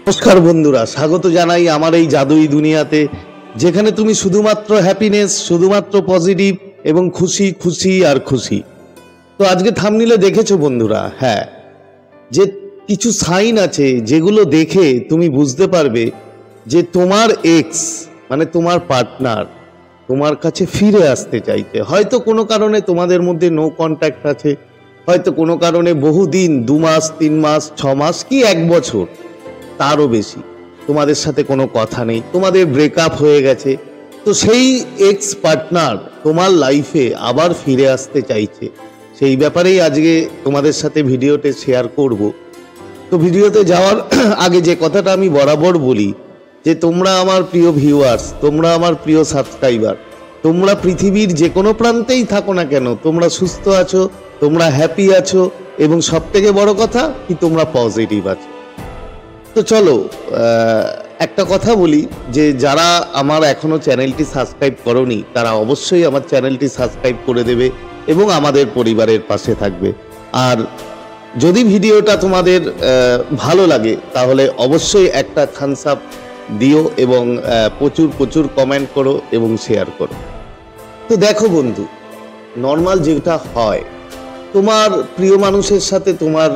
নমস্কার বন্ধুরা, স্বাগত জানাই আমার এই জাদুই দুনিয়াতে, যেখানে তুমি শুধুমাত্র হ্যাপিনেস, শুধুমাত্র পজিটিভ এবং খুশি খুশি আর খুশি। তো আজকে থাম্বনেইলে দেখেছো বন্ধুরা, হ্যাঁ, যে কিছু সাইন আছে যেগুলো দেখে তুমি বুঝতে পারবে যে তোমার এক্স মানে তোমার পার্টনার তোমার কাছে ফিরে আসতে চাইছে। হয়তো কোনো কারণে তোমাদের মধ্যে নো কন্ট্যাক্ট আছে, হয়তো কোনো কারণে বহুদিন, 2 মাস 3 মাস 6 মাস কি 1 বছর তারও বেশি তোমাদের সাথে কোনো কথা নেই, তোমাদের ব্রেকআপ হয়ে গেছে। তো সেই এক্স পার্টনার তোমার লাইফে আবার ফিরে আসতে চাইছে, সেই ব্যাপারেই আজকে তোমাদের সাথে ভিডিওতে শেয়ার করব। তো ভিডিওতে যাওয়ার আগে যে কথাটা আমি বরাবর বলি, যে তোমরা আমার প্রিয় ভিউয়ার্স, তোমরা আমার প্রিয় সাবস্ক্রাইবার, তোমরা পৃথিবীর যে কোনো প্রান্তেই থাকো না কেন, তোমরা সুস্থ আছো, তোমরা হ্যাপি আছো, এবং সবথেকে বড় কথা কি তোমরা পজিটিভ আছো। তো চলো একটা কথা বলি, যে যারা আমার এখনো চ্যানেলটি সাবস্ক্রাইব করোনি তারা অবশ্যই আমার চ্যানেলটি সাবস্ক্রাইব করে দেবে এবং আমাদের পরিবারের পাশে থাকবে। আর যদি ভিডিওটা তোমাদের ভালো লাগে তাহলে অবশ্যই একটা থামস আপ দিও এবং প্রচুর প্রচুর কমেন্ট করো এবং শেয়ার করো। তো দেখো বন্ধু, নর্মাল যেটা হয়, তোমার প্রিয় মানুষের সাথে তোমার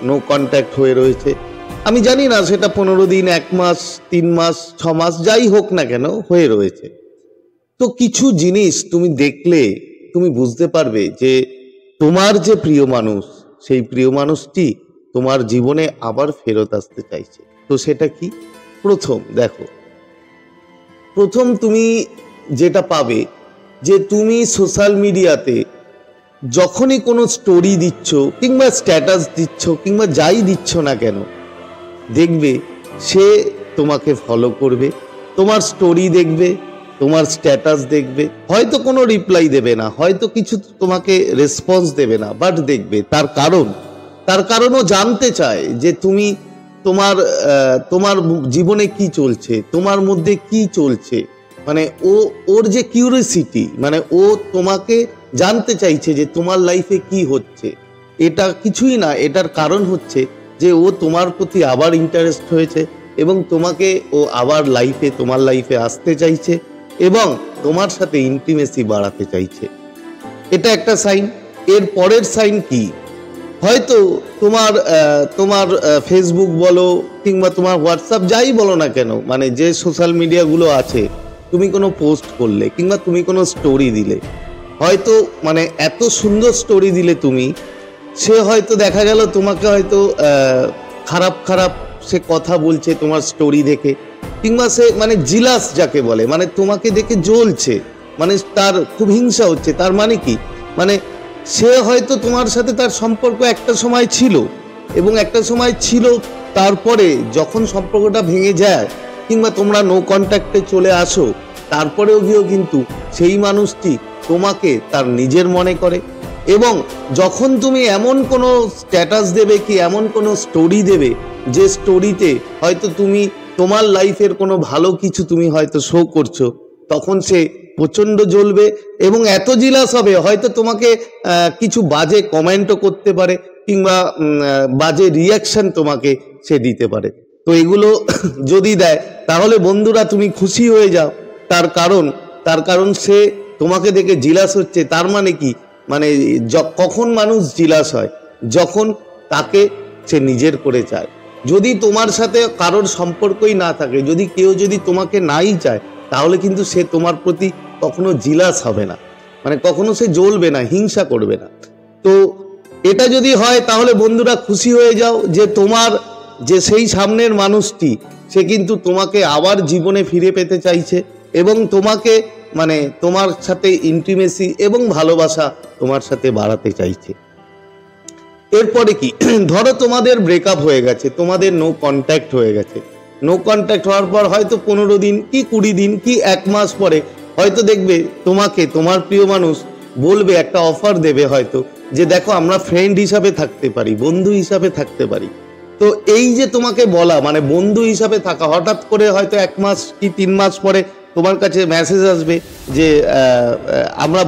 নো কন্ট্যাক্ট হয়ে রয়েছে। আমি জানি না সেটা 15 দিন, 1 মাস, 3 মাস, 6 মাস, যাই হোক না কেন হয়ে রয়েছে। তো কিছু জিনিস তুমি দেখলে তুমি বুঝতে পারবে যে তোমার যে প্রিয় মানুষ, সেই প্রিয় মানুষটি তোমার জীবনে আবার ফেরত আসতে চাইছে। তো সেটা কি? প্রথম তুমি যেটা পাবে, যে তুমি সোশ্যাল মিডিয়াতে যখনই কোনো স্টোরি দিচ্ছ কিংবা স্ট্যাটাস দিচ্ছ কিংবা যাই দিচ্ছ না কেন, দেখবে সে তোমাকে ফলো করবে, তোমার স্টোরি দেখবে, তোমার স্ট্যাটাস দেখবে, হয়তো কোনো রিপ্লাই দেবে না, হয়তো কিছু তোমাকে রেসপন্স দেবে না, বাট দেখবে। তার কারণও জানতে চায় যে তুমি তোমার জীবনে কি চলছে, তোমার মধ্যে কি চলছে। মানে ওর যে কিউরিওসিটি, মানে ও তোমাকে জানতে চাইছে যে তোমার লাইফে কি হচ্ছে। এটা কিছুই না, এটার কারণ হচ্ছে যে ও তোমার প্রতি আবার ইন্টারেস্ট হয়েছে এবং তোমাকে ও আবার তোমার লাইফে আসতে চাইছে এবং তোমার সাথে ইন্টিমেসি বাড়াতে চাইছে। এটা একটা সাইন। এর পরের সাইন কি? হয়তো তোমার ফেসবুক বলো কিংবা তোমার হোয়াটসঅ্যাপ যাই বলো না কেন, মানে যে সোশ্যাল মিডিয়াগুলো আছে, তুমি কোনো পোস্ট করলে কিংবা তুমি কোনো স্টোরি দিলে, হয়তো মানে এত সুন্দর স্টোরি দিলে তুমি, সে হয়তো দেখা গেল তোমাকে হয়তো খারাপ খারাপ সে কথা বলছে তোমার স্টোরি দেখে, কিংবা সে মানে জিলাস যাকে বলে, মানে তোমাকে দেখে জ্বলছে, মানে তার খুব হিংসা হচ্ছে। তার মানে কি? মানে সে হয়তো তোমার সাথে তার সম্পর্ক একটা সময় ছিল এবং একটা সময় ছিল, তারপরে যখন সম্পর্কটা ভেঙে যায় কিংবা তোমরা নো কন্ট্যাক্টে চলে আসো, তারপরেও গিয়েও কিন্তু সেই মানুষটি তোমাকে তার নিজের মনে করে। এবং যখন তুমি এমন কোনো স্ট্যাটাস দেবে কি এমন কোনো স্টোরি দেবে, যে স্টোরিতে হয়তো তুমি তোমার লাইফের কোনো ভালো কিছু তুমি হয়তো শো করছো, তখন সে প্রচণ্ড জ্বলবে এবং এত জিলাস হবে, হয়তো তোমাকে কিছু বাজে কমেন্টও করতে পারে কিংবা বাজে রিয়াকশন তোমাকে সে দিতে পারে। তো এগুলো যদি দেয় তাহলে বন্ধুরা তুমি খুশি হয়ে যাও। তার কারণ সে তোমাকে দেখে জিলাস হচ্ছে। তার মানে কি? মানে কখন মানুষ জিলাস হয়? যখন তাকে সে নিজের করে চায়। যদি তোমার সাথে কারোর সম্পর্কই না থাকে, যদি তোমাকে নাই চায়, তাহলে কিন্তু সে তোমার প্রতি কখনো জিলাস হবে না, মানে কখনো সে জ্বলবে না, হিংসা করবে না। তো এটা যদি হয় তাহলে বন্ধুরা খুশি হয়ে যাও যে তোমার যে সেই সামনের মানুষটি, সে কিন্তু তোমাকে আবার জীবনে ফিরে পেতে চাইছে এবং তোমাকে মানে তোমার সাথে ইন্টিমেসি এবং ভালোবাসা তোমার সাথে বাড়াতে চাইছে। এরপরে কি? ধরো তোমাদের ব্রেকআপ হয়ে গেছে, তোমাদের নো কন্ট্যাক্ট হয়ে গেছে। নো কন্ট্যাক্ট হওয়ার পর হয়তো 15 দিন কি 20 দিন কি 1 মাস পরে হয়তো দেখবে তোমাকে তোমার প্রিয় মানুষ বলবে, একটা অফার দেবে হয়তো, যে দেখো আমরা ফ্রেন্ড হিসাবে থাকতে পারি, বন্ধু হিসাবে থাকতে পারি। তো এই যে তোমাকে বলা, মানে বন্ধু হিসাবে থাকা, হঠাৎ করে হয়তো 1 মাস কি 3 মাস পরে তোমার কাছে মেসেজ আসবে যে আমরা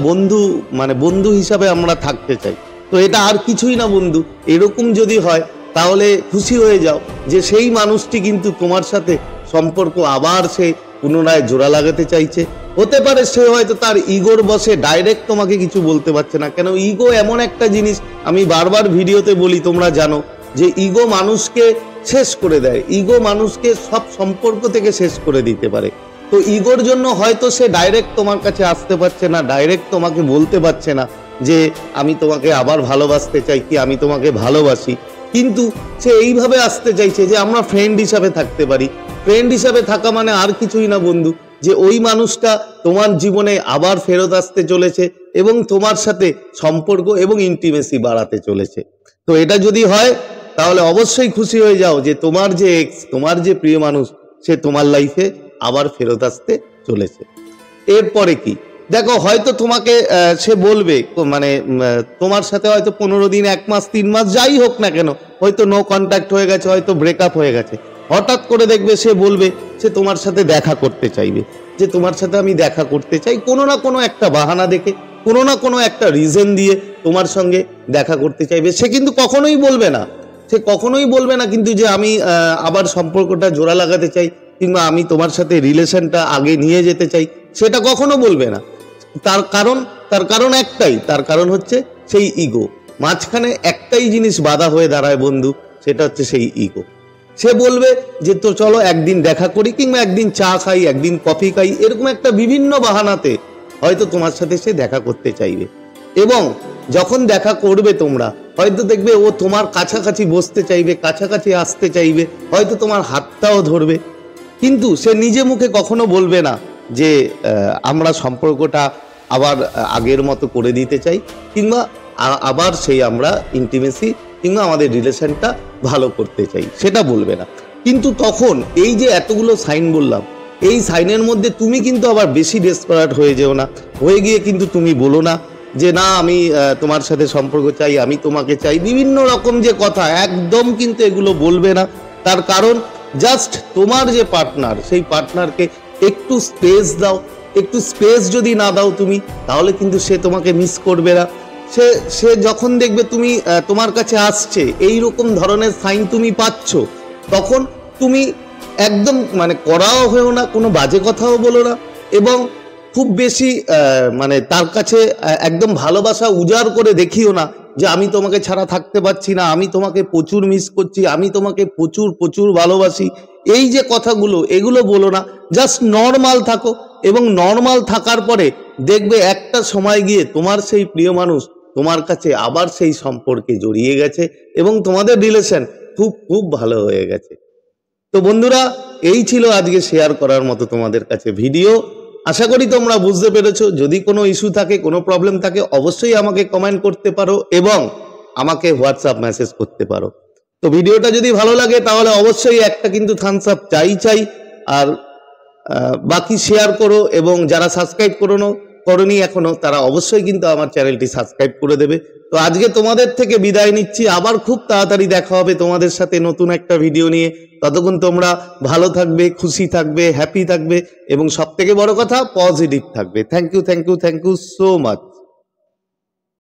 বন্ধু হিসাবে আমরা থাকতে চাই। তো এটা আর কিছুই না বন্ধু। এরকম যদি হয় তাহলে খুশি হয়ে যাও যে সেই মানুষটি কিন্তু তোমার সাথে সম্পর্ক আবার সে পুনরায় জোড়া লাগাতে চাইছে। হতে পারে সে হয়তো তার ইগোর বসে ডাইরেক্ট তোমাকে কিছু বলতে পারছে না, কেন ইগো এমন একটা জিনিস, আমি বারবার ভিডিওতে বলি, তোমরা জানো যে ইগো মানুষকে শেষ করে দেয়, ইগো মানুষকে সব সম্পর্ক থেকে শেষ করে দিতে পারে। তো ইগোর জন্য হয়তো সে ডাইরেক্ট তোমার কাছে আসতে পারছে না, ডাইরেক্ট তোমাকে বলতে পারছে না যে আমি তোমাকে আবার ভালোবাসতে চাই কি আমি তোমাকে ভালোবাসি, কিন্তু সে এইভাবে আসতে চাইছে যে আমরা ফ্রেন্ড হিসাবে থাকতে পারি। ফ্রেন্ড হিসাবে থাকা মানে আর কিছুই না বন্ধু, যে ওই মানুষটা তোমার জীবনে আবার ফেরত আসতে চলেছে এবং তোমার সাথে সম্পর্ক এবং ইন্টিমেসি বাড়াতে চলেছে। তো এটা যদি হয় তাহলে অবশ্যই খুশি হয়ে যাও যে তোমার যে এক্স, তোমার যে প্রিয় মানুষ, সে তোমার লাইফে আবার ফেরত আসতে চলেছে। এরপরে কি দেখো, হয়তো তোমাকে সে বলবে, মানে তোমার সাথে হয়তো 15 দিন, 1 মাস, 3 মাস যাই হোক না কেন, হয়তো নো কন্ট্যাক্ট হয়ে গেছে, হয়তো ব্রেকআপ হয়ে গেছে, হঠাৎ করে দেখবে সে বলবে সে তোমার সাথে দেখা করতে চাইবে, যে তোমার সাথে আমি দেখা করতে চাই, কোনো না কোনো একটা বাহানা দেখে, কোনো না কোনো একটা রিজন দিয়ে তোমার সঙ্গে দেখা করতে চাইবে। সে কিন্তু কখনোই বলবে না, সে কখনোই বলবে না কিন্তু যে আমি আবার সম্পর্কটা জোড়া লাগাতে চাই কিংবা আমি তোমার সাথে রিলেশনটা আগে নিয়ে যেতে চাই, সেটা কখনো বলবে না। তার কারণ একটাই, তার কারণ হচ্ছে সেই ইগো। মাঝখানে একটাই জিনিস বাধা হয়ে দাঁড়ায় বন্ধু, সেটা হচ্ছে সেই ইগো। সে বলবে যে তো চলো একদিন দেখা করি, কিংবা একদিন চা খাই, একদিন কফি খাই, এরকম একটা বিভিন্ন বাহানাতে হয়তো তোমার সাথে সে দেখা করতে চাইবে। এবং যখন দেখা করবে তোমরা, হয়তো দেখবে ও তোমার কাছাকাছি বসতে চাইবে, কাছাকাছি আসতে চাইবে, হয়তো তোমার হাতটাও ধরবে, কিন্তু সে নিজে মুখে কখনো বলবে না যে আমরা সম্পর্কটা আবার আগের মতো করে দিতে চাই, কিংবা আবার সেই আমরা ইন্টিমেসি কিংবা আমাদের রিলেশনটা ভালো করতে চাই, সেটা বলবে না। কিন্তু তখন এই যে এতগুলো সাইন বললাম, এই সাইনের মধ্যে তুমি কিন্তু আবার বেশি ডেসপারেট হয়ে যেও না, হয়ে গিয়ে কিন্তু তুমি বলো না যে না আমি তোমার সাথে সম্পর্ক চাই, আমি তোমাকে চাই, বিভিন্ন রকম যে কথা, একদম কিন্তু এগুলো বলবে না। তার কারণ জাস্ট তোমার যে পার্টনার, সেই পার্টনারকে একটু স্পেস দাও। একটু স্পেস যদি না দাও তুমি, তাহলে কিন্তু সে তোমাকে মিস করবে না। সে যখন দেখবে তুমি তোমার কাছে আসছে, এই রকম ধরনের সাইন তুমি পাচ্ছ, তখন তুমি একদম মানে কড়াও হয়েও না, কোনো বাজে কথাও বলো না, এবং খুব বেশি মানে তার কাছে একদম ভালোবাসা উজাড় করে দেখিও না যে আমি তোমাকে ছাড়া থাকতে পারছি না, আমি তোমাকে প্রচুর মিস করছি, আমি তোমাকে প্রচুর প্রচুর ভালোবাসি, এই যে কথাগুলো, এগুলো বলো না। জাস্ট নর্মাল থাকো, এবং নর্মাল থাকার পরে দেখবে একটা সময় গিয়ে তোমার সেই প্রিয় মানুষ তোমার কাছে আবার সেই সম্পর্কে জড়িয়ে গেছে এবং তোমাদের রিলেশন খুব খুব ভালো হয়ে গেছে। তো বন্ধুরা, এই ছিল আজকে শেয়ার করার মতো তোমাদের কাছে ভিডিও। আশা করি তোমরা বুঝতে পেরেছো। যদি কোনো ইস্যু থাকে, কোনো প্রবলেম থাকে, অবশ্যই আমাকে কমেন্ট করতে পারো এবং আমাকে হোয়াটসঅ্যাপ মেসেজ করতে পারো। তো ভিডিওটা যদি ভালো লাগে তাহলে অবশ্যই একটা কিন্তু থামস আপ চাই। আর বাকি শেয়ার করো, এবং যারা সাবস্ক্রাইব করোনি এখনো, তারা অবশ্যই কিন্তু আমার চ্যানেলটি সাবস্ক্রাইব করে দেবে। তো আজকে তোমাদের থেকে বিদায় নিচ্ছি, আবার খুব তাড়াতাড়ি দেখা হবে তোমাদের সাথে নতুন একটা ভিডিও নিয়ে। ততক্ষণ তোমরা ভালো থাকবে, খুশি থাকবে, হ্যাপি থাকবে, এবং সব থেকে বড় কথা পজিটিভ থাকবে। Thank you so much.